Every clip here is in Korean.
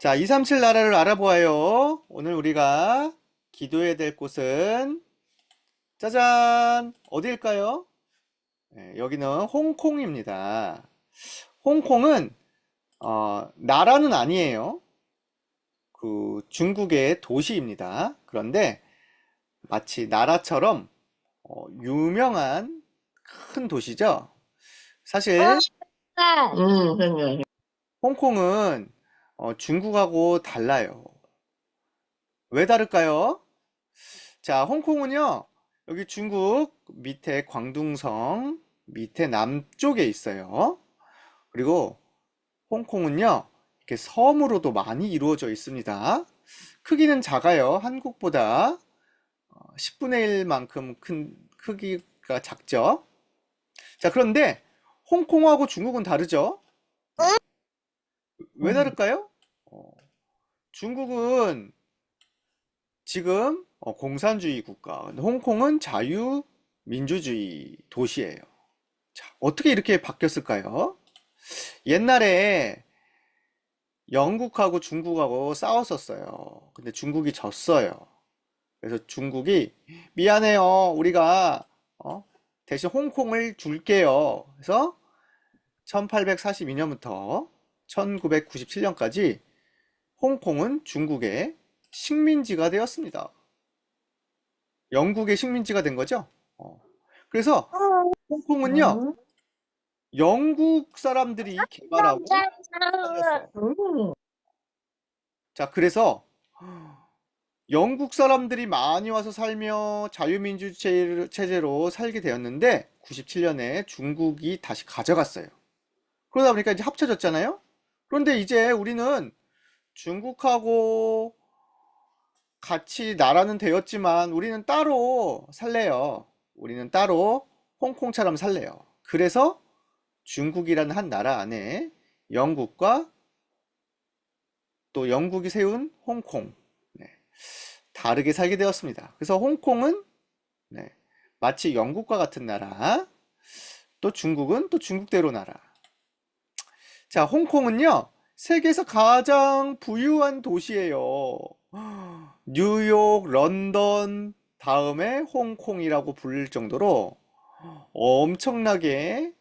자, 237 나라를 알아보아요. 오늘 우리가 기도해야 될 곳은 짜잔! 어디일까요? 네, 여기는 홍콩입니다. 홍콩은 나라는 아니에요. 그 중국의 도시입니다. 그런데 마치 나라처럼 유명한 큰 도시죠. 사실 그럼요. 홍콩은 중국하고 달라요. 왜 다를까요? 자, 홍콩은요, 여기 중국 밑에 광둥성 밑에 남쪽에 있어요. 그리고 홍콩은요, 이렇게 섬으로도 많이 이루어져 있습니다. 크기는 작아요. 한국보다 10분의 1만큼 큰 크기가 작죠. 자, 그런데 홍콩하고 중국은 다르죠? 왜 음. 다를까요? 어, 중국은 지금 공산주의 국가, 근데 홍콩은 자유민주주의 도시예요. 자, 어떻게 이렇게 바뀌었을까요? 옛날에 영국하고 중국하고 싸웠었어요. 근데 중국이 졌어요. 그래서 중국이 미안해요. 우리가 대신 홍콩을 줄게요. 그래서 1842년부터 1997년까지 홍콩은 중국의 식민지가 되었습니다. 영국의 식민지가 된 거죠. 그래서 홍콩은요, 음. 영국 사람들이 개발하고 살렸어요. 음. 자, 그래서 영국 사람들이 많이 와서 살며 자유민주 체제로 살게 되었는데 97년에 중국이 다시 가져갔어요. 그러다 보니까 이제 합쳐졌잖아요. 그런데 이제 우리는 중국하고 같이 나라는 되었지만 우리는 따로 살래요. 우리는 따로 홍콩처럼 살래요. 그래서 중국이라는 한 나라 안에 영국과 또 영국이 세운 홍콩, 네, 다르게 살게 되었습니다. 그래서 홍콩은 네, 마치 영국과 같은 나라, 또 중국은 또 중국대로 나라. 자, 홍콩은요, 세계에서 가장 부유한 도시예요. 뉴욕, 런던, 다음에 홍콩이라고 부를 정도로 엄청나게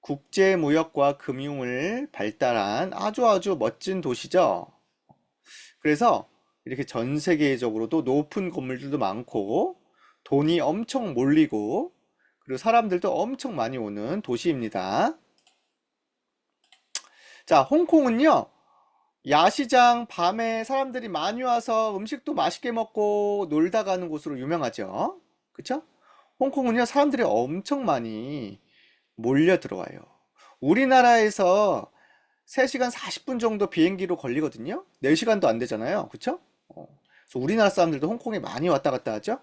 국제무역과 금융을 발달한 아주 멋진 도시죠. 그래서 이렇게 전 세계적으로도 높은 건물들도 많고 돈이 엄청 몰리고 그리고 사람들도 엄청 많이 오는 도시입니다. 자, 홍콩은요, 야시장 밤에 사람들이 많이 와서 음식도 맛있게 먹고 놀다 가는 곳으로 유명하죠. 그쵸? 홍콩은요, 사람들이 엄청 많이 몰려 들어와요. 우리나라에서 3시간 40분 정도 비행기로 걸리거든요. 4시간도 안 되잖아요. 그쵸? 그래서 우리나라 사람들도 홍콩에 많이 왔다 갔다 하죠.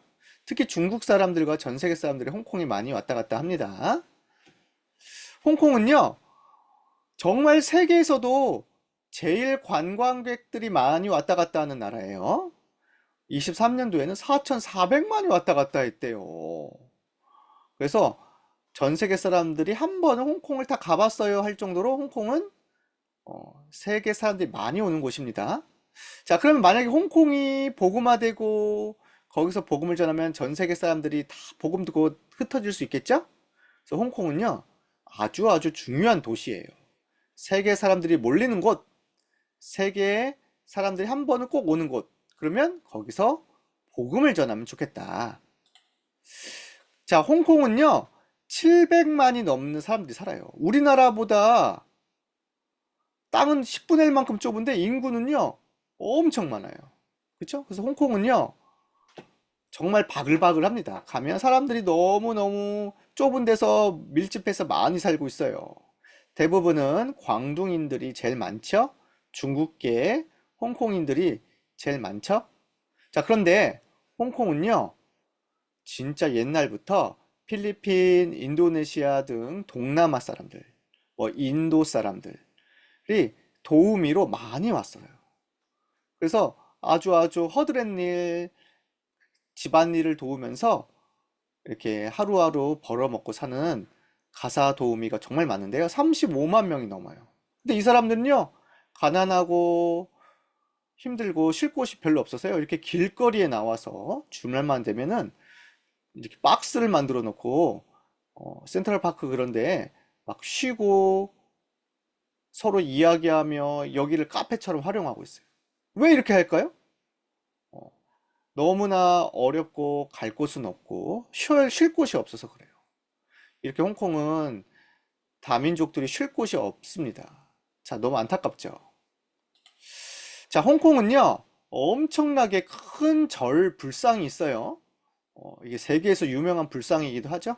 특히 중국 사람들과 전 세계 사람들이 홍콩에 많이 왔다 갔다 합니다. 홍콩은요, 정말 세계에서도 제일 관광객들이 많이 왔다 갔다 하는 나라예요. 23년도에는 4,400만이 왔다 갔다 했대요. 그래서 전 세계 사람들이 한 번은 홍콩을 다 가봤어요 할 정도로 홍콩은 세계 사람들이 많이 오는 곳입니다. 자, 그러면 만약에 홍콩이 복음화되고 거기서 복음을 전하면 전 세계 사람들이 다 복음 듣고 흩어질 수 있겠죠? 그래서 홍콩은요, 아주 중요한 도시예요. 세계 사람들이 몰리는 곳, 세계의 사람들이 한 번은 꼭 오는 곳. 그러면 거기서 복음을 전하면 좋겠다. 자, 홍콩은요, 700만이 넘는 사람들이 살아요. 우리나라보다 땅은 10분의 1만큼 좁은데 인구는요, 엄청 많아요. 그쵸? 그래서 홍콩은요, 정말 바글바글합니다. 가면 사람들이 너무너무 좁은 데서 밀집해서 많이 살고 있어요. 대부분은 광둥인들이 제일 많죠? 중국계 홍콩인들이 제일 많죠? 자, 그런데 홍콩은요, 진짜 옛날부터 필리핀, 인도네시아 등 동남아 사람들, 뭐 인도 사람들이 도우미로 많이 왔어요. 그래서 아주 허드렛 일, 집안일을 도우면서 이렇게 하루하루 벌어먹고 사는 가사 도우미가 정말 많은데요. 35만 명이 넘어요. 근데 이 사람들은요, 가난하고 힘들고 쉴 곳이 별로 없어서요. 이렇게 길거리에 나와서 주말만 되면은 이렇게 박스를 만들어 놓고 센트럴파크 그런데 막 쉬고 서로 이야기하며 여기를 카페처럼 활용하고 있어요. 왜 이렇게 할까요? 어, 너무나 어렵고 갈 곳은 없고 쉴 곳이 없어서 그래요. 이렇게 홍콩은 다민족들이 쉴 곳이 없습니다. 자, 너무 안타깝죠? 자, 홍콩은요, 엄청나게 큰 절 불상이 있어요. 이게 세계에서 유명한 불상이기도 하죠.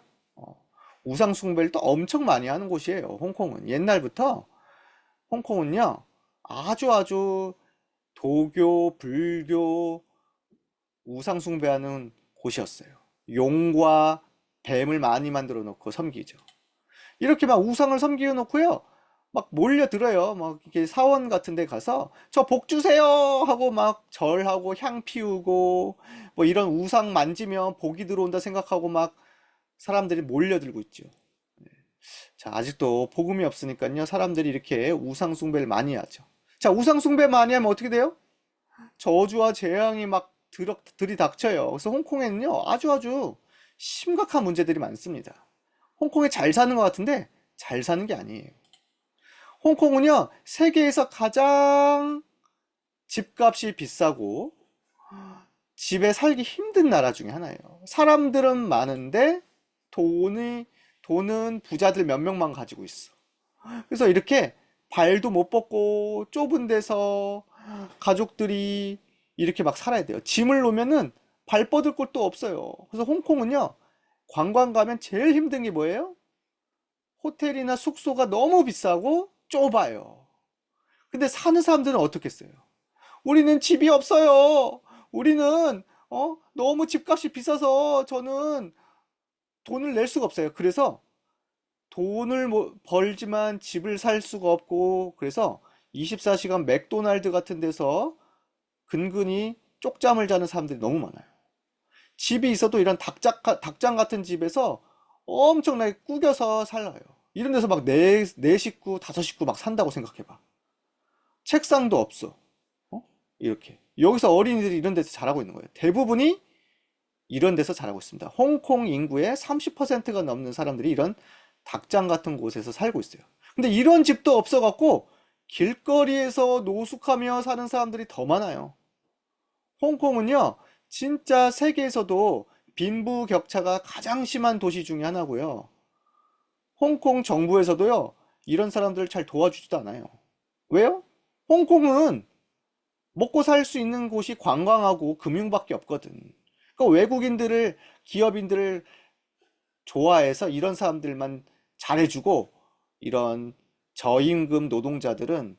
우상 숭배를 또 엄청 많이 하는 곳이에요. 홍콩은 옛날부터 홍콩은요 아주 도교, 불교, 우상 숭배하는 곳이었어요. 용과 뱀을 많이 만들어 놓고 섬기죠. 이렇게 막 우상을 섬기어 놓고요. 막 몰려들어요. 막 이렇게 사원 같은 데 가서 저 복 주세요 하고 막 절하고 향 피우고 뭐 이런 우상 만지면 복이 들어온다 생각하고 막 사람들이 몰려들고 있죠. 자, 아직도 복음이 없으니까요. 사람들이 이렇게 우상 숭배를 많이 하죠. 자, 우상 숭배 많이 하면 어떻게 돼요? 저주와 재앙이 막 들이닥쳐요. 그래서 홍콩에는요, 아주 심각한 문제들이 많습니다. 홍콩에 잘 사는 것 같은데 잘 사는 게 아니에요. 홍콩은요, 세계에서 가장 집값이 비싸고 집에 살기 힘든 나라 중에 하나예요. 사람들은 많은데 돈은 부자들 몇 명만 가지고 있어. 그래서 이렇게 발도 못 뻗고 좁은 데서 가족들이 이렇게 막 살아야 돼요. 짐을 놓으면은 발 뻗을 곳도 없어요. 그래서 홍콩은요, 관광 가면 제일 힘든 게 뭐예요? 호텔이나 숙소가 너무 비싸고 좁아요. 근데 사는 사람들은 어떻겠어요? 우리는 집이 없어요. 우리는 너무 집값이 비싸서 저는 돈을 낼 수가 없어요. 그래서 돈을 벌지만 집을 살 수가 없고 그래서 24시간 맥도날드 같은 데서 근근히 쪽잠을 자는 사람들이 너무 많아요. 집이 있어도 이런 닭장 같은 집에서 엄청나게 꾸겨서 살아요. 이런 데서 막 네 식구, 다섯 식구 막 산다고 생각해봐. 책상도 없어. 이렇게. 여기서 어린이들이 이런 데서 자라고 있는 거예요. 대부분이 이런 데서 자라고 있습니다. 홍콩 인구의 30%가 넘는 사람들이 이런 닭장 같은 곳에서 살고 있어요. 근데 이런 집도 없어갖고 길거리에서 노숙하며 사는 사람들이 더 많아요. 홍콩은요, 진짜 세계에서도 빈부격차가 가장 심한 도시 중에 하나고요. 홍콩 정부에서도요, 이런 사람들을 잘 도와주지도 않아요. 왜요? 홍콩은 먹고 살 수 있는 곳이 관광하고 금융밖에 없거든. 그러니까 외국인들을, 기업인들을 좋아해서 이런 사람들만 잘해주고, 이런 저임금 노동자들은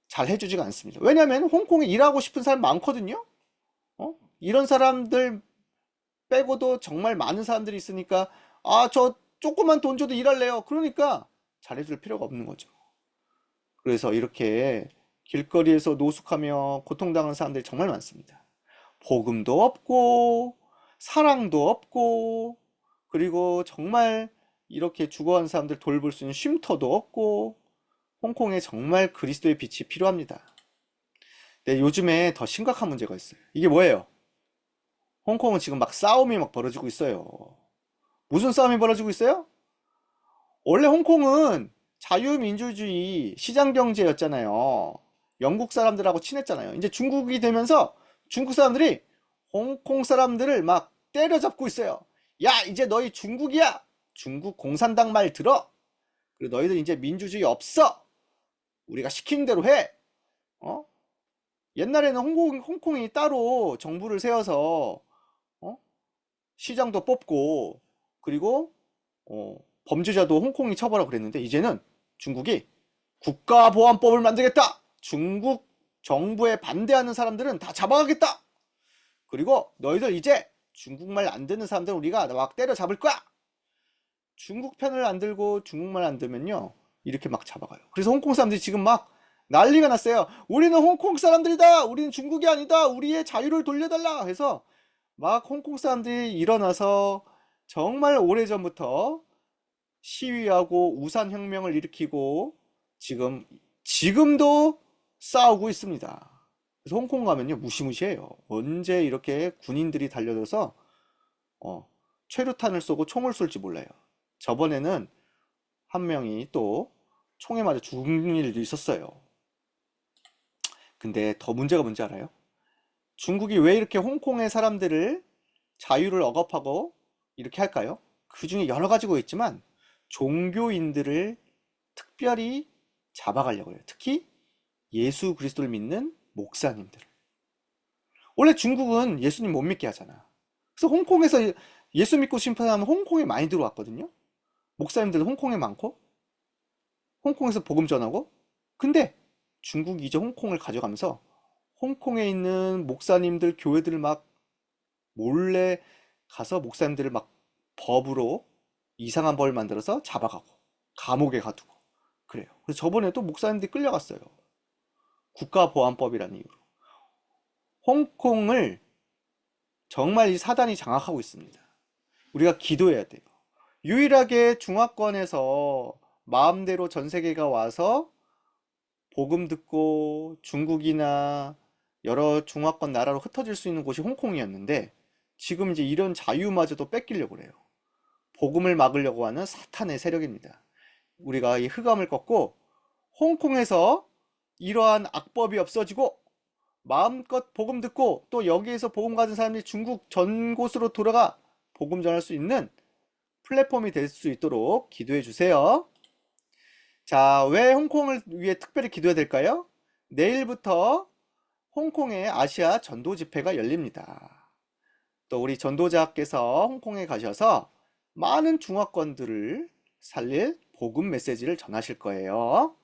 잘 해주지가 않습니다. 왜냐면 홍콩에 일하고 싶은 사람 많거든요? 이런 사람들 빼고도 정말 많은 사람들이 있으니까, 아, 저 조그만 돈 줘도 일할래요. 그러니까 잘해줄 필요가 없는 거죠. 그래서 이렇게 길거리에서 노숙하며 고통당하는 사람들이 정말 많습니다. 복음도 없고, 사랑도 없고, 그리고 정말 이렇게 죽어간 사람들 돌볼 수 있는 쉼터도 없고, 홍콩에 정말 그리스도의 빛이 필요합니다. 네, 요즘에 더 심각한 문제가 있어요. 이게 뭐예요? 홍콩은 지금 막 싸움이 막 벌어지고 있어요. 무슨 싸움이 벌어지고 있어요? 원래 홍콩은 자유민주주의 시장경제였잖아요. 영국 사람들하고 친했잖아요. 이제 중국이 되면서 중국 사람들이 홍콩 사람들을 막 때려잡고 있어요. 야, 이제 너희 중국이야. 중국 공산당 말 들어. 그리고 너희들 이제 민주주의 없어. 우리가 시키는 대로 해. 어? 옛날에는 홍콩이 따로 정부를 세워서 어? 시장도 뽑고 그리고 범죄자도 홍콩이 처벌하고 그랬는데 이제는 중국이 국가보안법을 만들겠다. 중국 정부에 반대하는 사람들은 다 잡아가겠다. 그리고 너희들 이제 중국말 안 듣는 사람들은 우리가 막 때려잡을 거야. 중국 편을 안 들고 중국말 안 들면요 이렇게 막 잡아가요. 그래서 홍콩 사람들이 지금 막 난리가 났어요. 우리는 홍콩 사람들이다. 우리는 중국이 아니다. 우리의 자유를 돌려달라 해서 막 홍콩 사람들이 일어나서 정말 오래전부터 시위하고 우산혁명을 일으키고 지금도 싸우고 있습니다. 그래서 홍콩 가면요, 무시무시해요. 언제 이렇게 군인들이 달려들어서 최루탄을 쏘고 총을 쏠지 몰라요. 저번에는 한 명이 또 총에 맞아 죽는 일도 있었어요. 근데 더 문제가 뭔지 알아요? 중국이 왜 이렇게 홍콩의 사람들을 자유를 억압하고 이렇게 할까요? 그 중에 여러 가지가 있지만 종교인들을 특별히 잡아가려고 해요. 특히 예수 그리스도를 믿는 목사님들. 원래 중국은 예수님 못 믿게 하잖아. 그래서 홍콩에서 예수 믿고 싶은 사람은 홍콩에 많이 들어왔거든요. 목사님들도 홍콩에 많고, 홍콩에서 복음 전하고. 근데 중국이 이제 홍콩을 가져가면서 홍콩에 있는 목사님들, 교회들을 막 몰래 가서 목사님들을 막 법으로 이상한 법을 만들어서 잡아가고, 감옥에 가두고. 그래요. 그래서 저번에도 목사님들이 끌려갔어요. 국가보안법이라는 이유로. 홍콩을 정말 이 사단이 장악하고 있습니다. 우리가 기도해야 돼요. 유일하게 중화권에서 마음대로 전 세계가 와서 복음 듣고 중국이나 여러 중화권 나라로 흩어질 수 있는 곳이 홍콩이었는데 지금 이제 이런 자유마저도 뺏기려고 그래요. 복음을 막으려고 하는 사탄의 세력입니다. 우리가 이 흑암을 꺾고 홍콩에서 이러한 악법이 없어지고 마음껏 복음 듣고 또 여기에서 복음 가진 사람들이 중국 전 곳으로 돌아가 복음 전할 수 있는 플랫폼이 될 수 있도록 기도해 주세요. 자, 왜 홍콩을 위해 특별히 기도해야 될까요? 내일부터 홍콩의 아시아 전도 집회가 열립니다. 또 우리 전도자께서 홍콩에 가셔서 많은 중화권들을 살릴 복음 메시지를 전하실 거예요.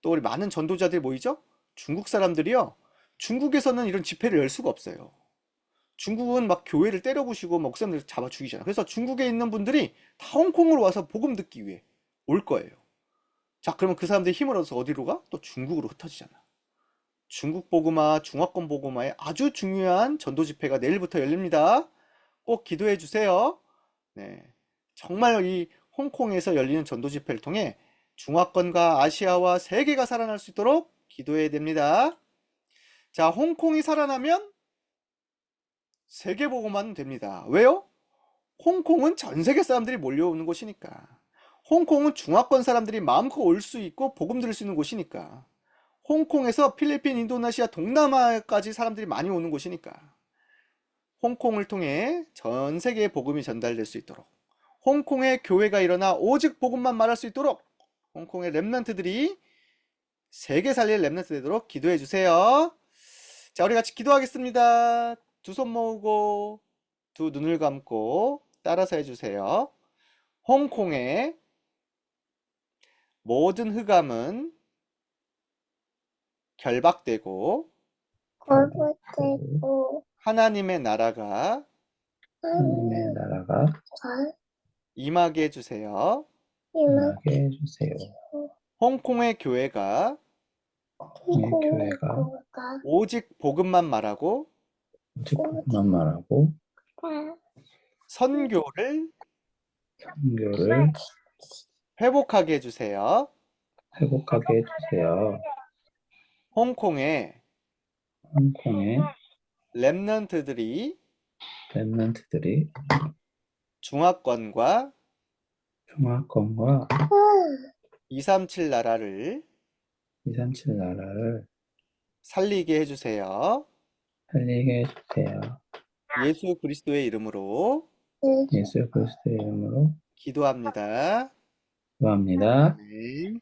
또 우리 많은 전도자들이 모이죠? 중국 사람들이요. 중국에서는 이런 집회를 열 수가 없어요. 중국은 막 교회를 때려 부시고 목사님들 잡아 죽이잖아. 그래서 중국에 있는 분들이 다 홍콩으로 와서 복음 듣기 위해 올 거예요. 자, 그러면 그 사람들이 힘을 얻어서 어디로 가? 또 중국으로 흩어지잖아. 중국 복음화, 중화권 복음화의 아주 중요한 전도 집회가 내일부터 열립니다. 꼭 기도해 주세요. 네. 정말 이 홍콩에서 열리는 전도 집회를 통해 중화권과 아시아와 세계가 살아날 수 있도록 기도해야 됩니다. 자, 홍콩이 살아나면 세계 복음화는 됩니다. 왜요? 홍콩은 전 세계 사람들이 몰려오는 곳이니까. 홍콩은 중화권 사람들이 마음껏 올 수 있고 복음 들을 수 있는 곳이니까. 홍콩에서 필리핀, 인도네시아, 동남아까지 사람들이 많이 오는 곳이니까. 홍콩을 통해 전 세계에 복음이 전달될 수 있도록. 홍콩의 교회가 일어나 오직 복음만 말할 수 있도록 홍콩의 렘넌트들이 세계 살릴 렘넌트 되도록 기도해 주세요. 자, 우리 같이 기도하겠습니다. 두 손 모으고 두 눈을 감고 따라서 해주세요. 홍콩의 모든 흑암은 결박되고 골고되고 하나님의 나라가 하나님의 나라가 임하게 해주세요. 임하게 해주세요. 홍콩의 교회가 이 교회가 오직 복음만 말하고 오직 복음만 말하고 선교를 선교를 회복하게 해주세요. 회복하게 해주세요. 홍콩의 홍콩의 렘넌트들이 렘넌트들이 중화권과 중화권과 237 나라를 237 나라를 살리게 해주세요. 살리게 해주세요. 예수 그리스도의 이름으로 예수 그리스도의 이름으로 기도합니다. 기도합니다. 네.